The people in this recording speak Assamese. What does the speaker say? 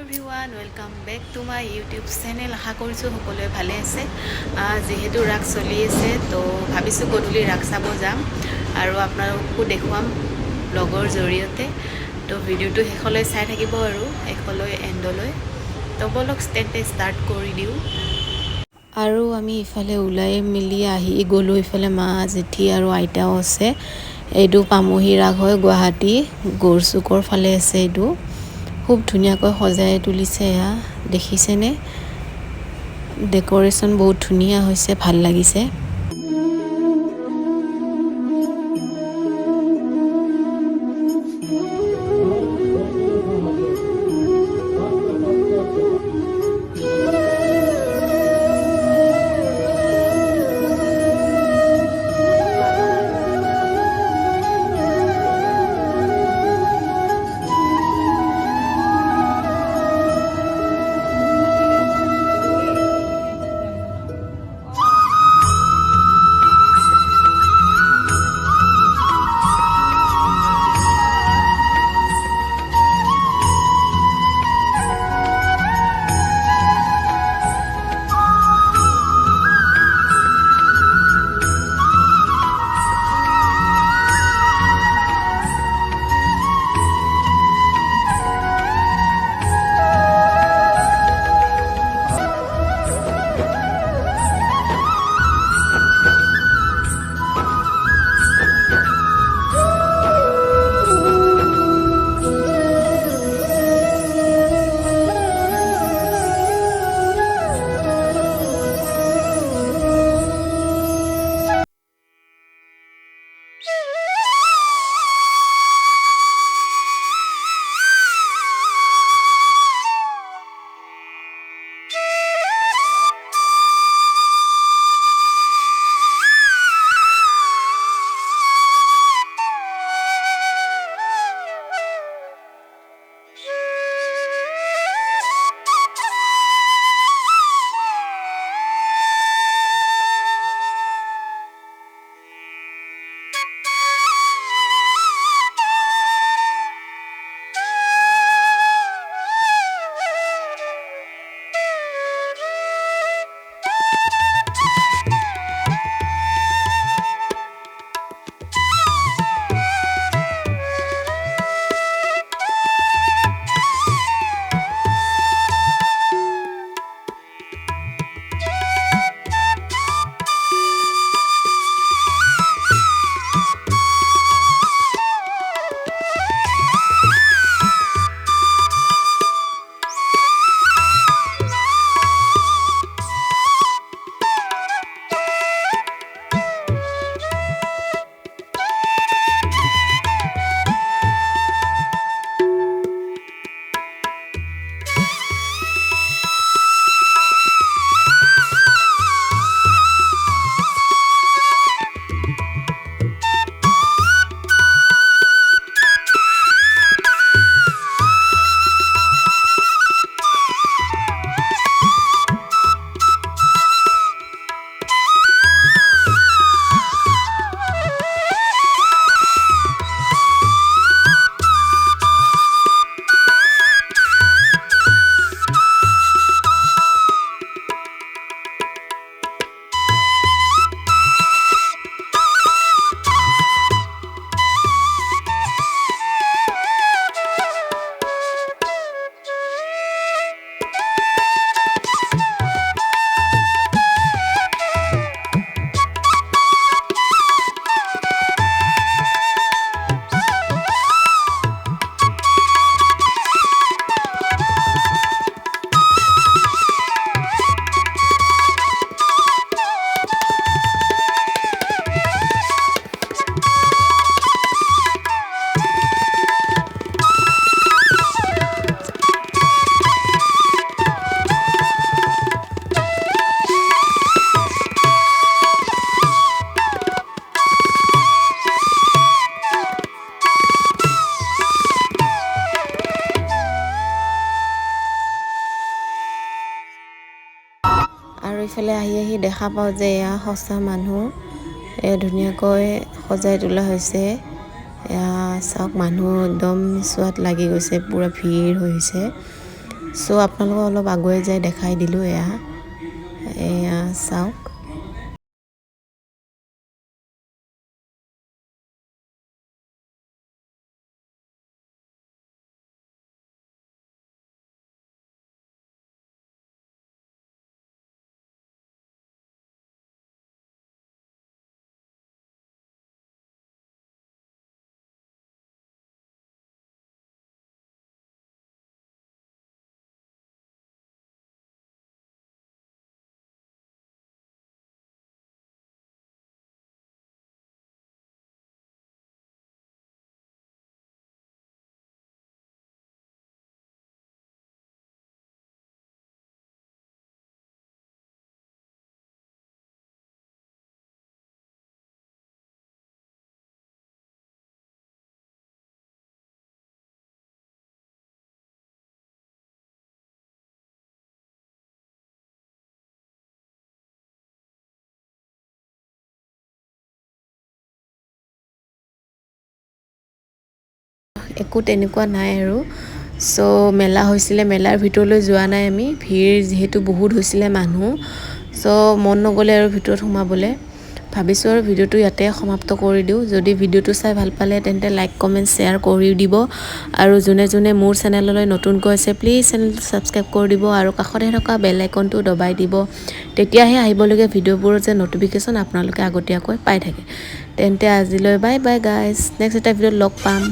everyone welcome back to my YouTube channel আশা কৰিছোঁ সকলোৱে ভালে আছে যিহেতু ৰাস চলি আছে তো ভাবিছোঁ গধূলি ৰাস চাব যাম আৰু আপোনালোকো দেখুৱাম ব্লগৰ জৰিয়তে তো ভিডিঅ'টো শেষলৈ চাই থাকিব আৰু শেষলৈ এণ্ডলৈ তো বলক ষ্টাৰ্ট কৰি দিওঁ আৰু আমি ইফালে ওলাই মেলি আহি গ'লোঁ ইফালে মা জেঠি আৰু আইতাও আছে এইটো পামহি ৰাস হয় গুৱাহাটী গড়চুকৰ ফালে আছে এইটো খুব ধুনীয়াকৈ সজাই তুলিছে এয়া দেখিছেনে ডেকোৰেশ্যন বহুত ধুনীয়া হৈছে ভাল লাগিছে আৰু ইফালে আহি দেখা পাওঁ যে এয়া সঁচা মানুহ ধুনীয়াকৈ সজাই তোলা হৈছে এয়া চাওক মানুহ একদম চোৱাত লাগি গৈছে পুৰা ভিৰ হৈছে সো আপোনালোকক অলপ আগুৱাই যাই দেখাই দিলোঁ এয়া চাওক একো তেনেকুৱা নাই আৰু সো মেলা হৈছিলে মেলাৰ ভিতৰলৈ যোৱা নাই আমি ভিৰ যেহেতু বহুত হৈছিলে মানুহ সো মন নগ'লে আৰু ভিতৰত সোমাবলৈ ভাবিছোঁ আৰু ভিডিঅ'টো ইয়াতে সমাপ্ত কৰি দিওঁ যদি ভিডিঅ'টো চাই ভাল পালে তেন্তে লাইক কমেণ্ট শ্বেয়াৰ কৰি দিব আৰু যোনে যোনে মোৰ চেনেললৈ নতুনকৈ আছে প্লিজ চেনেলটো ছাবস্ক্ৰাইব কৰি দিব আৰু কাষতে থকা বেল আইকনটো দবাই দিব তেতিয়াহে আহিবলগীয়া ভিডিঅ'বোৰৰ যে নটিফিকেশ্যন আপোনালোকে আগতীয়াকৈ পাই থাকে তেন্তে আজিলৈ বাই বাই গাইজ নেক্সট এটা ভিডিঅ'ত লগ পাম